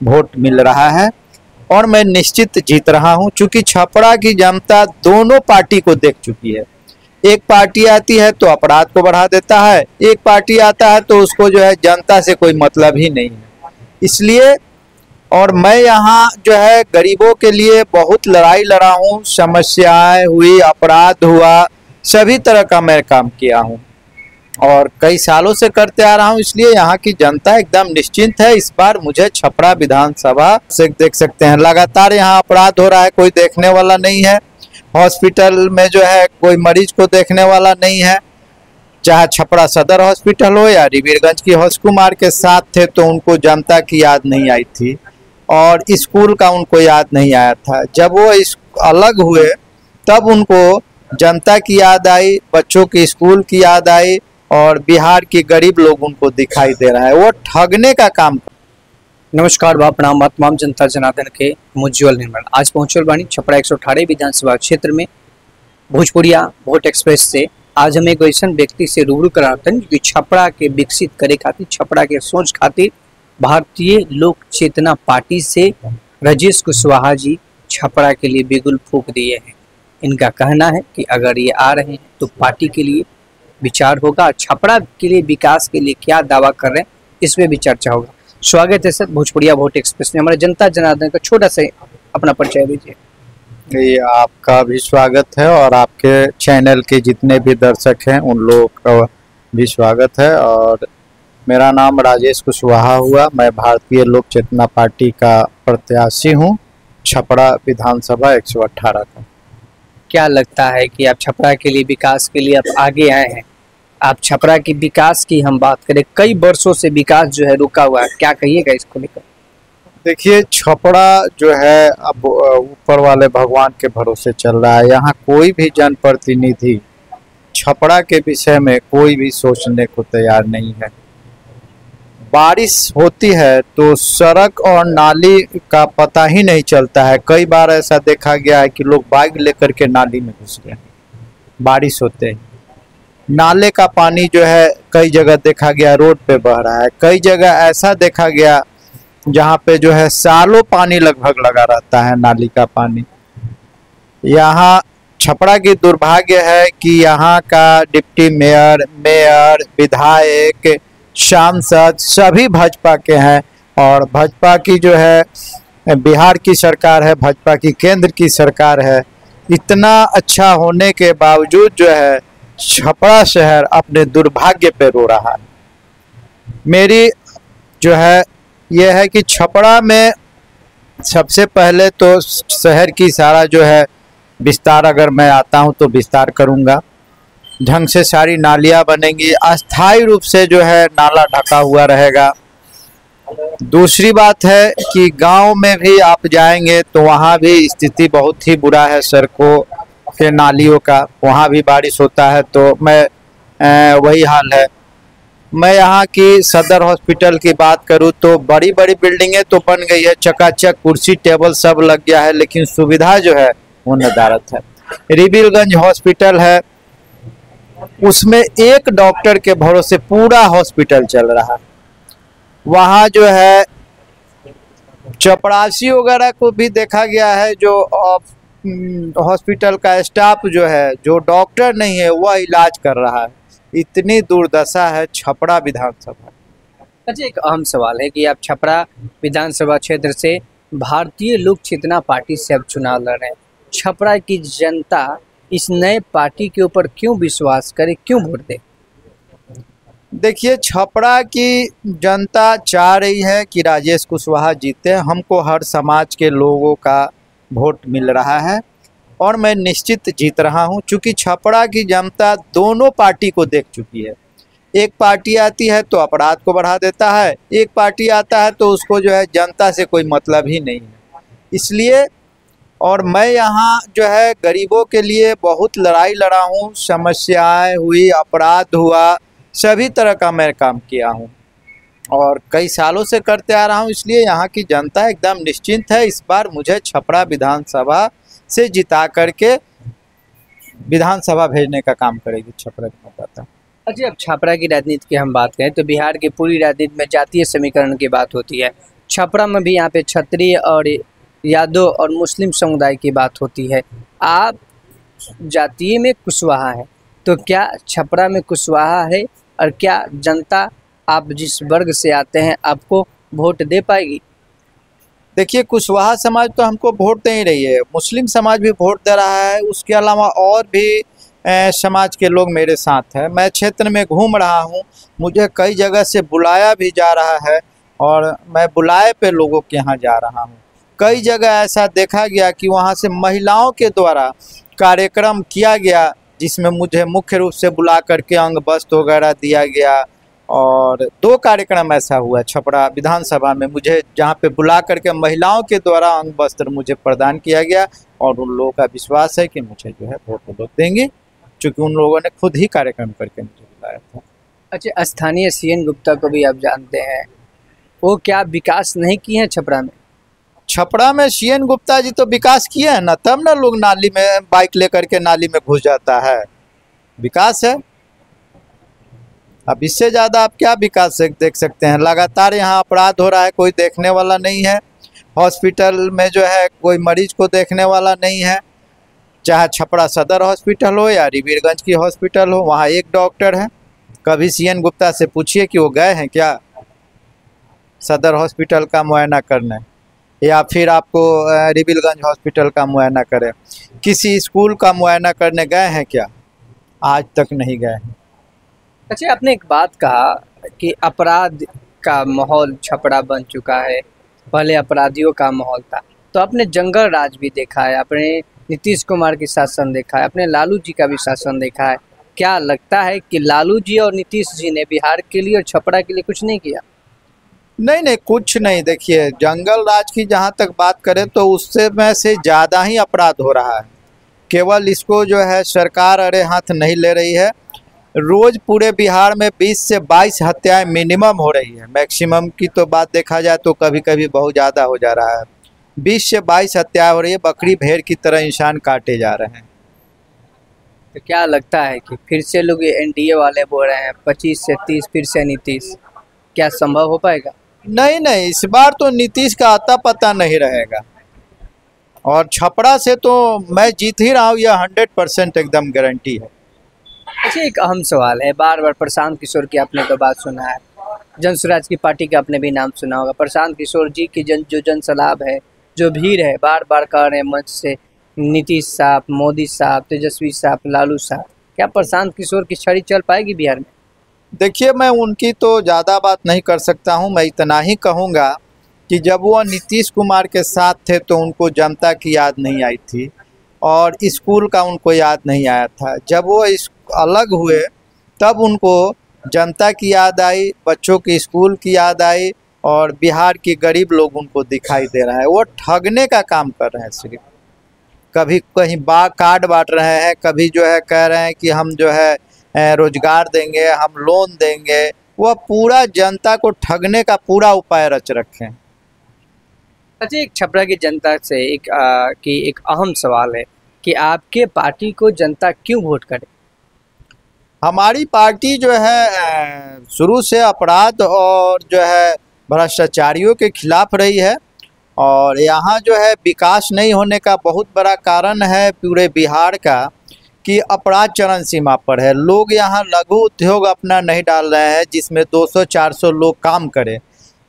Vote मिल रहा है और मैं निश्चित जीत रहा हूं, क्योंकि छपरा की जनता दोनों पार्टी को देख चुकी है। एक पार्टी आती है तो अपराध को बढ़ा देता है, एक पार्टी आता है तो उसको जो है जनता से कोई मतलब ही नहीं है। इसलिए और मैं यहाँ जो है गरीबों के लिए बहुत लड़ाई लड़ा हूँ, समस्याएं हुई, अपराध हुआ, सभी तरह का मैं काम किया हूँ और कई सालों से करते आ रहा हूँ। इसलिए यहाँ की जनता एकदम निश्चिंत है। इस बार मुझे छपरा विधानसभा से देख सकते हैं लगातार यहाँ अपराध हो रहा है, कोई देखने वाला नहीं है। हॉस्पिटल में जो है कोई मरीज को देखने वाला नहीं है, चाहे छपरा सदर हॉस्पिटल हो या रिवीरगंज की हौसकुमार के साथ थे तो उनको जनता की याद नहीं आई थी और स्कूल का उनको याद नहीं आया था। जब वो अलग हुए तब उनको जनता की याद आई, बच्चों की स्कूल की याद आई और बिहार के गरीब लोग उनको दिखाई दे रहा है। वो ठगने का काम। नमस्कार बा प्रणाम तमाम जनता जनार्दन के मुज्ज्वल निर्मल। आज पहुंचल बानी छपरा 118 विधानसभा क्षेत्र में भोजपुरिया वोट एक्सप्रेस से। आज हम एक ऐसा व्यक्ति से रूबरू करातन जो छपरा के विकसित करे खातिर, छपरा के सोच खातिर भारतीय लोक चेतना पार्टी से राजेश कुशवाहा जी छपरा के लिए बिगुल फूंक दिए हैं। इनका कहना है कि अगर ये आ रहे हैं तो पार्टी के लिए विचार होगा, छपरा के लिए विकास के लिए क्या दावा कर रहे हैं इसमें भी चर्चा होगा। स्वागत है सर भोजपुरिया वोट एक्सप्रेस में। हमारे जनता जनार्दन का छोटा सा अपना परिचय दीजिए। ये आपका भी स्वागत है और आपके चैनल के जितने भी दर्शक हैं उन लोगों का भी स्वागत है। और मेरा नाम राजेश कुशवाहा हुआ, मैं भारतीय लोक चेतना पार्टी का प्रत्याशी हूँ छपरा विधानसभा 118 का। क्या लगता है कि आप छपरा के लिए विकास के लिए आप आगे आए हैं? आप छपरा की विकास की हम बात करें, कई वर्षों से विकास जो है रुका हुआ है, क्या कहिएगा इसको लेकर? देखिए, छपरा जो है अब ऊपर वाले भगवान के भरोसे चल रहा है। यहाँ कोई भी जनप्रतिनिधि छपरा के विषय में कोई भी सोचने को तैयार नहीं है। बारिश होती है तो सड़क और नाली का पता ही नहीं चलता है। कई बार ऐसा देखा गया है कि लोग बाइक लेकर के नाली में घुस गए बारिश होते हैं। नाले का पानी जो है कई जगह देखा गया रोड पे बह रहा है, कई जगह ऐसा देखा गया जहाँ पे जो है सालों पानी लगभग लगा रहता है नाली का पानी। यहाँ छपरा की दुर्भाग्य है कि यहाँ का डिप्टी मेयर, विधायक, सांसद सभी भाजपा के हैं और भाजपा की जो है बिहार की सरकार है, भाजपा की केंद्र की सरकार है। इतना अच्छा होने के बावजूद जो है छपरा शहर अपने दुर्भाग्य पे रो रहा है। मेरी जो है यह है कि छपरा में सबसे पहले तो शहर की सारा जो है विस्तार, अगर मैं आता हूं तो विस्तार करूंगा, ढंग से सारी नालियां बनेंगी, अस्थायी रूप से जो है नाला ढका हुआ रहेगा। दूसरी बात है कि गांव में भी आप जाएंगे तो वहां भी स्थिति बहुत ही बुरा है सड़कों के, नालियों का। वहां भी बारिश होता है तो वही हाल है। मैं यहाँ की सदर हॉस्पिटल की बात करूँ तो बड़ी बड़ी बिल्डिंगें तो बन गई है, चकाचक कुर्सी टेबल सब लग गया है, लेकिन सुविधा जो है वो नदारत है। रिवीरगंज हॉस्पिटल है, उसमें एक डॉक्टर के भरोसे पूरा हॉस्पिटल चल रहा है। वहाँ जो है चपरासी वगैरह को भी देखा गया है, जो हॉस्पिटल का स्टाफ जो है, जो डॉक्टर नहीं है वह इलाज कर रहा है। इतनी दुर्दशा है छपरा विधानसभा। अच्छा, एक अहम सवाल है कि आप छपरा विधानसभा क्षेत्र से भारतीय लोक चेतना पार्टी से अब चुनाव लड़ रहे हैं। छपरा की जनता इस नए पार्टी के ऊपर क्यों विश्वास करे, क्यों वोट दे? देखिए, छपरा की जनता चाह रही है कि राजेश कुशवाहा जीते। हमको हर समाज के लोगों का वोट मिल रहा है और मैं निश्चित जीत रहा हूं, क्योंकि छपरा की जनता दोनों पार्टी को देख चुकी है। एक पार्टी आती है तो अपराध को बढ़ा देता है, एक पार्टी आता है तो उसको जो है जनता से कोई मतलब ही नहीं है। इसलिए और मैं यहाँ जो है गरीबों के लिए बहुत लड़ाई लड़ा हूँ, समस्याएं हुई, अपराध हुआ, सभी तरह का मैं काम किया हूँ और कई सालों से करते आ रहा हूँ। इसलिए यहाँ की जनता एकदम निश्चिंत है। इस बार मुझे छपरा विधानसभा से जिता करके विधानसभा भेजने का काम करेगी छपरा की मतदाता। अच्छा, अब छपरा की राजनीति की हम बात करें तो बिहार की पूरी राजनीति में जातीय समीकरण की बात होती है। छपरा में भी यहाँ पे क्षत्रिय और यादव और मुस्लिम समुदाय की बात होती है। आप जातीय में कुशवाहा है, तो क्या छपरा में कुशवाहा है? और क्या जनता आप जिस वर्ग से आते हैं आपको वोट दे पाएगी? देखिए, कुशवाहा समाज तो हमको वोट दे ही रही है, मुस्लिम समाज भी वोट दे रहा है, उसके अलावा और भी समाज के लोग मेरे साथ हैं। मैं क्षेत्र में घूम रहा हूँ, मुझे कई जगह से बुलाया भी जा रहा है और मैं बुलाए पे लोगों के यहाँ जा रहा हूँ। कई जगह ऐसा देखा गया कि वहाँ से महिलाओं के द्वारा कार्यक्रम किया गया, जिसमें मुझे मुख्य रूप से बुला करके अंग वस्त्र वगैरह दिया गया। और 2 कार्यक्रम ऐसा हुआ छपरा विधानसभा में, मुझे जहाँ पे बुला करके महिलाओं के द्वारा अंग वस्त्र मुझे प्रदान किया गया। और उन लोगों का विश्वास है कि मुझे जो है वोट वो लोग देंगे, क्योंकि उन लोगों ने खुद ही कार्यक्रम करके मुझे बुलाया था। अच्छा, स्थानीय सीएन गुप्ता को भी आप जानते हैं, वो क्या विकास नहीं किए हैं छपरा में? छपरा में सीएन गुप्ता जी तो विकास किए हैं ना, तब ना लोग नाली में बाइक लेकर के नाली में घुस जाता है। विकास है, अब इससे ज़्यादा आप क्या विकास देख सकते हैं? लगातार यहाँ अपराध हो रहा है, कोई देखने वाला नहीं है। हॉस्पिटल में जो है कोई मरीज को देखने वाला नहीं है, चाहे छपरा सदर हॉस्पिटल हो या रिवीरगंज की हॉस्पिटल हो, वहाँ एक डॉक्टर है। कभी सीएन गुप्ता से पूछिए कि वो गए हैं क्या सदर हॉस्पिटल का मुआयना करने, या फिर आपको रिवीरगंज हॉस्पिटल का मुआयना करें। किसी स्कूल का मुआयना करने गए हैं क्या? आज तक नहीं गए हैं। अच्छा, आपने एक बात कहा कि अपराध का माहौल छपरा बन चुका है, पहले अपराधियों का माहौल था। तो आपने जंगल राज भी देखा है, आपने नीतीश कुमार की शासन देखा है, आपने लालू जी का भी शासन देखा है। क्या लगता है कि लालू जी और नीतीश जी ने बिहार के लिए और छपरा के लिए कुछ नहीं किया? नहीं नहीं, कुछ नहीं। देखिए, जंगल राज की जहाँ तक बात करें तो उससे में से ज़्यादा ही अपराध हो रहा है। केवल इसको जो है सरकार अरे हाथ नहीं ले रही है। रोज़ पूरे बिहार में 20 से 22 हत्याएं मिनिमम हो रही है। मैक्सिमम की तो बात देखा जाए तो कभी कभी बहुत ज़्यादा हो जा रहा है। 20 से 22 हत्याएं हो रही है, बकरी भेड़ की तरह इंसान काटे जा रहे हैं। तो क्या लगता है कि फिर से लोग एनडीए वाले बोल रहे हैं 25 से 30 फिर से नीतीश, क्या संभव हो पाएगा? नहीं नहीं, इस बार तो नीतीश का आता पता नहीं रहेगा। और छपरा से तो मैं जीत ही रहा हूँ, यह 100% एकदम गारंटी है। अच्छा, एक अहम सवाल है, बार बार प्रशांत किशोर की आपने तो बात सुना है, जन स्वराज की पार्टी का आपने भी नाम सुना होगा। प्रशांत किशोर जी की जो जन सलाब है, जो भीड़ है, बार बार कह रहे हैं मंच से नीतीश साहब, मोदी साहब, तेजस्वी साहब, लालू साहब, क्या प्रशांत किशोर की छड़ी चल पाएगी बिहार में? देखिए, मैं उनकी तो ज़्यादा बात नहीं कर सकता हूँ। मैं इतना ही कहूँगा कि जब वो नीतीश कुमार के साथ थे तो उनको जनता की याद नहीं आई थी और स्कूल का उनको याद नहीं आया था। जब वो अलग हुए तब उनको जनता की याद आई, बच्चों की स्कूल की याद आई और बिहार के गरीब लोग उनको दिखाई दे रहा है। वो ठगने का काम कर रहे हैं सिर्फ। कभी कहीं कार्ड बांट रहे हैं, कभी जो है कह रहे हैं कि हम जो है रोजगार देंगे, हम लोन देंगे। वह पूरा जनता को ठगने का पूरा उपाय रच रखे हैं। अच्छा, एक छपरा की जनता से एक अहम सवाल है कि आपके पार्टी को जनता क्यों वोट करे? हमारी पार्टी जो है शुरू से अपराध और जो है भ्रष्टाचारियों के खिलाफ रही है और यहाँ जो है विकास नहीं होने का बहुत बड़ा कारण है पूरे बिहार का कि अपराध चरम सीमा पर है। लोग यहाँ लघु उद्योग अपना नहीं डाल रहे हैं जिसमें 200-400 लोग काम करें।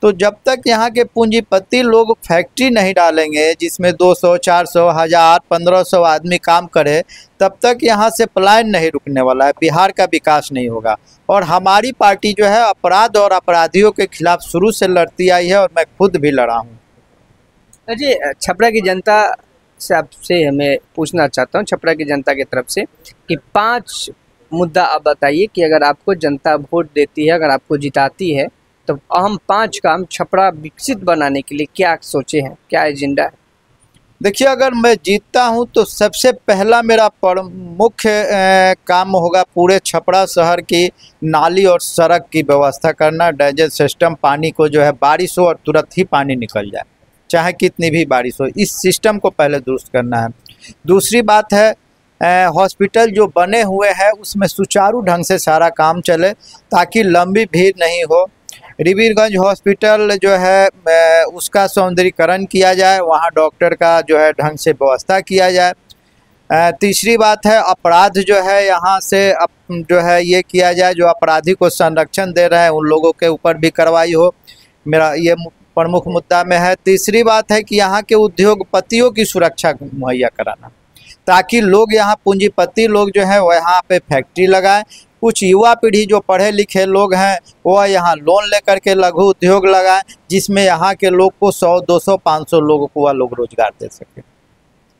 तो जब तक यहाँ के पूंजीपति लोग फैक्ट्री नहीं डालेंगे जिसमें 200-400 1000 1500 आदमी काम करे, तब तक यहाँ से पलायन नहीं रुकने वाला है, बिहार का विकास नहीं होगा। और हमारी पार्टी जो है अपराध और अपराधियों के खिलाफ शुरू से लड़ती आई है और मैं खुद भी लड़ा हूँ। जी, छपरा की जनता से आपसे हमें पूछना चाहता हूँ, छपरा की जनता की तरफ से, कि 5 मुद्दा आप बताइए कि अगर आपको जनता वोट देती है, अगर आपको जिताती है, तो अहम 5 काम छपरा विकसित बनाने के लिए क्या सोचे हैं, क्या एजेंडा है? देखिए, अगर मैं जीतता हूं तो सबसे पहला मेरा मुख्य काम होगा पूरे छपरा शहर की नाली और सड़क की व्यवस्था करना। ड्रेनेज सिस्टम, पानी को जो है बारिश हो और तुरंत ही पानी निकल जाए, चाहे कितनी भी बारिश हो, इस सिस्टम को पहले दुरुस्त करना है। दूसरी बात है हॉस्पिटल जो बने हुए हैं उसमें सुचारू ढंग से सारा काम चले ताकि लंबी भीड़ नहीं हो। रिवीरगंज हॉस्पिटल जो है उसका सौंदर्यीकरण किया जाए, वहाँ डॉक्टर का जो है ढंग से व्यवस्था किया जाए। तीसरी बात है अपराध जो है यहाँ से जो है ये किया जाए, जो अपराधी को संरक्षण दे रहे हैं उन लोगों के ऊपर भी कार्रवाई हो, मेरा ये प्रमुख मुद्दा में है। तीसरी बात है कि यहाँ के उद्योगपतियों की सुरक्षा मुहैया कराना, ताकि लोग यहाँ पूंजीपति लोग जो है वो यहाँ पे फैक्ट्री लगाएं। कुछ युवा पीढ़ी जो पढ़े लिखे लोग हैं वो यहाँ लोन लेकर के लघु उद्योग लगाएं, जिसमें यहाँ के लोग को 100, 200, 500 लोगों को वह लोग रोजगार दे सके।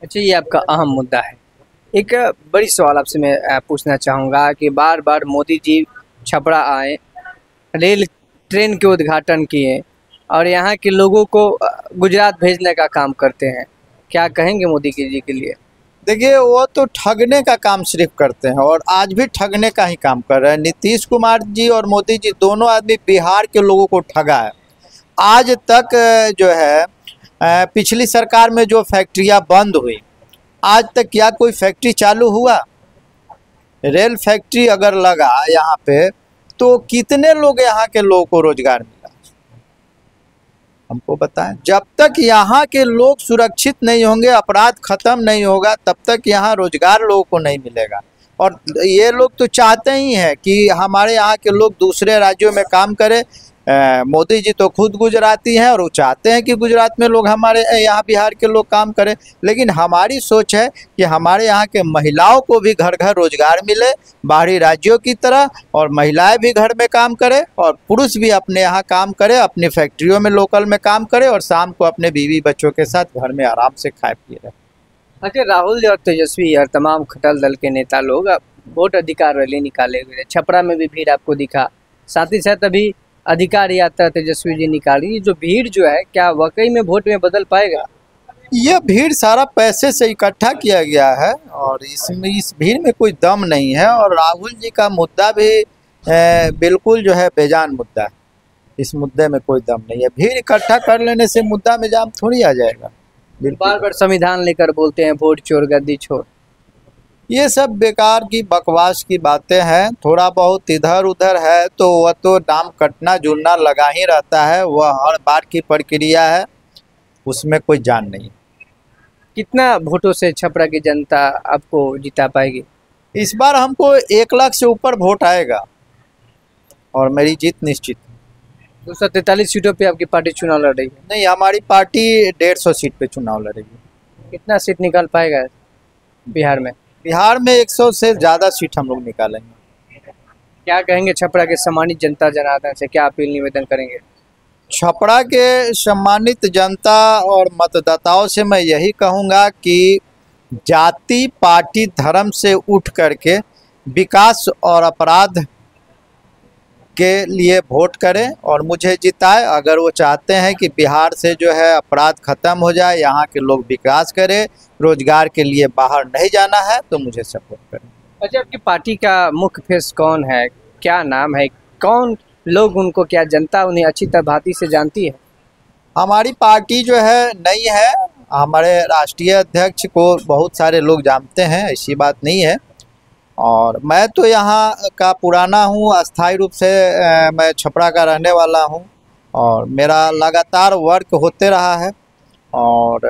अच्छा, ये आपका अहम मुद्दा है। एक बड़ी सवाल आपसे मैं पूछना चाहूँगा कि बार बार मोदी जी छपरा आए, रेल ट्रेन के उद्घाटन किए और यहाँ के लोगों को गुजरात भेजने का काम करते हैं, क्या कहेंगे मोदी जी के लिए? देखिए, वो तो ठगने का काम सिर्फ करते हैं और आज भी ठगने का ही काम कर रहे हैं। नीतीश कुमार जी और मोदी जी दोनों आदमी बिहार के लोगों को ठगा है। आज तक जो है पिछली सरकार में जो फैक्ट्रियां बंद हुई, आज तक क्या कोई फैक्ट्री चालू हुआ? रेल फैक्ट्री अगर लगा यहाँ पे तो कितने लोग यहाँ के लोगों को रोजगार मिला? हमको बताएं। जब तक यहाँ के लोग सुरक्षित नहीं होंगे, अपराध खत्म नहीं होगा, तब तक यहाँ रोजगार लोगों को नहीं मिलेगा। और ये लोग तो चाहते ही हैं कि हमारे यहाँ के लोग दूसरे राज्यों में काम करें। मोदी जी तो खुद गुजराती हैं और वो चाहते हैं कि गुजरात में लोग हमारे यहाँ बिहार के लोग काम करें। लेकिन हमारी सोच है कि हमारे यहाँ के महिलाओं को भी घर घर रोजगार मिले बाहरी राज्यों की तरह, और महिलाएं भी घर में काम करें और पुरुष भी अपने यहाँ काम करें, अपनी फैक्ट्रियों में लोकल में काम करें और शाम को अपने बीवी बच्चों के साथ घर में आराम से खाए पिए रहे। अच्छा, राहुल और तेजस्वी और तमाम खटल दल के नेता लोग वोट अधिकार रैली निकाले हुए, छपरा में भी भीड़ आपको दिखा, साथ ही साथ अभी अधिकार यात्रा तेजस्वी जी निकाली। जो भीड़ जो है, क्या वाकई में वोट में बदल पाएगा? यह भीड़ सारा पैसे से इकट्ठा किया गया है और इसमें इस भीड़ में कोई दम नहीं है। और राहुल जी का मुद्दा भी बिल्कुल जो है बेजान मुद्दा है। इस मुद्दे में कोई दम नहीं है। भीड़ इकट्ठा कर लेने से मुद्दा में जाम थोड़ी आ जाएगा। बार बार संविधान लेकर बोलते हैं वोट चोर गद्दी छोड़, ये सब बेकार की बकवास की बातें हैं। थोड़ा बहुत इधर उधर है तो वह तो नाम कटना जुड़ना लगा ही रहता है, वह हर बार की प्रक्रिया है, उसमें कोई जान नहीं। कितना वोटों से छपरा की जनता आपको जिता पाएगी? इस बार हमको 1 लाख से ऊपर वोट आएगा और मेरी जीत निश्चित। 243 सीटों पे आपकी पार्टी चुनाव लड़ रही है? नहीं, हमारी पार्टी 150 सीट पे चुनाव लड़ेगी। कितना सीट निकाल पाएगा बिहार में? बिहार में 100 से ज़्यादा सीट हम लोग निकालेंगे। क्या कहेंगे छपरा के सम्मानित जनता जनार्दन से, क्या अपील निवेदन करेंगे? छपरा के सम्मानित जनता और मतदाताओं से मैं यही कहूँगा कि जाति पार्टी धर्म से उठ करके विकास और अपराध के लिए वोट करें और मुझे जिताए। अगर वो चाहते हैं कि बिहार से जो है अपराध खत्म हो जाए, यहाँ के लोग विकास करें, रोजगार के लिए बाहर नहीं जाना है, तो मुझे सपोर्ट करें। अच्छा, आपकी पार्टी का मुख्य फेस कौन है, क्या नाम है, कौन लोग उनको, क्या जनता उन्हें अच्छी तरह भांति से जानती है? हमारी पार्टी जो है नई है, हमारे राष्ट्रीय अध्यक्ष को बहुत सारे लोग जानते हैं, ऐसी बात नहीं है। और मैं तो यहाँ का पुराना हूँ, अस्थायी रूप से मैं छपरा का रहने वाला हूँ और मेरा लगातार वर्क होते रहा है और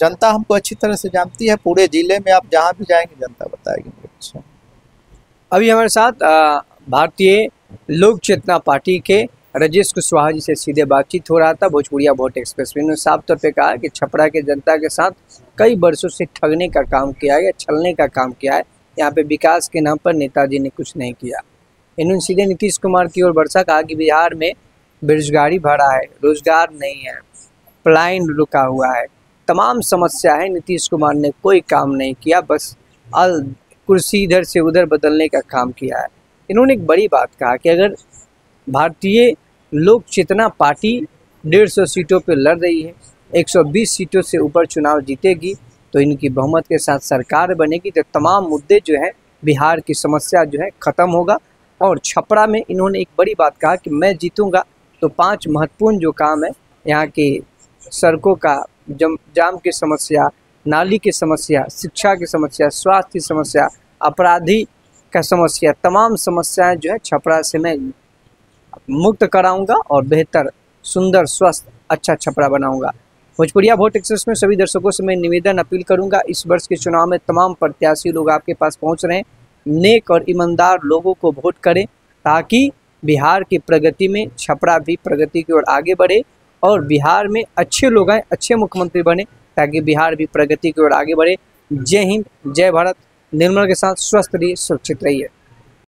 जनता हमको अच्छी तरह से जानती है। पूरे ज़िले में आप जहाँ भी जाएंगे जनता बताएगी। अच्छा, अभी हमारे साथ भारतीय लोक चेतना पार्टी के राजेश कुशवाहा जी से सीधे बातचीत हो रहा था। भोजपुरिया वोट एक्सप्रेस में उन्होंने साफ तौर पे कहा कि छपरा के जनता के साथ कई वर्षों से ठगने का काम किया है या छलने का काम किया है। यहाँ पे विकास के नाम पर नेताजी ने कुछ नहीं किया। इन्होंने सीधे नीतीश कुमार की ओर बरसा, कहा कि बिहार में बेरोजगारी बढ़ा है, रोजगार नहीं है, पलायन रुका हुआ है, तमाम समस्या है। नीतीश कुमार ने कोई काम नहीं किया, बस कुर्सी इधर से उधर बदलने का काम किया है। इन्होंने एक बड़ी बात कहा कि अगर भारतीय लोक चेतना पार्टी 150 सीटों पर लड़ रही है, 120 सीटों से ऊपर चुनाव जीतेगी तो इनकी बहुमत के साथ सरकार बनेगी, तो तमाम मुद्दे जो है बिहार की समस्या जो है ख़त्म होगा। और छपरा में इन्होंने एक बड़ी बात कहा कि मैं जीतूंगा तो 5 महत्वपूर्ण जो काम है, यहाँ की सड़कों का जाम की समस्या, नाली की समस्या, शिक्षा की समस्या, स्वास्थ्य की समस्या, अपराधी का समस्या, तमाम समस्याएं जो है छपरा से मैं मुक्त कराऊंगा और बेहतर, सुंदर, स्वस्थ, अच्छा छपरा बनाऊंगा। भोजपुरिया वोट एक्सप्रेस में सभी दर्शकों से मैं निवेदन अपील करूंगा, इस वर्ष के चुनाव में तमाम प्रत्याशी लोग आपके पास पहुंच रहे हैं, नेक और ईमानदार लोगों को वोट करें ताकि बिहार की प्रगति में छपरा भी प्रगति की ओर आगे बढ़े और बिहार में अच्छे लोग आए, अच्छे मुख्यमंत्री बने ताकि बिहार भी प्रगति की ओर आगे बढ़े। जय हिंद, जय भारत। निर्मल के साथ स्वस्थ रहिए, सुरक्षित रहिए।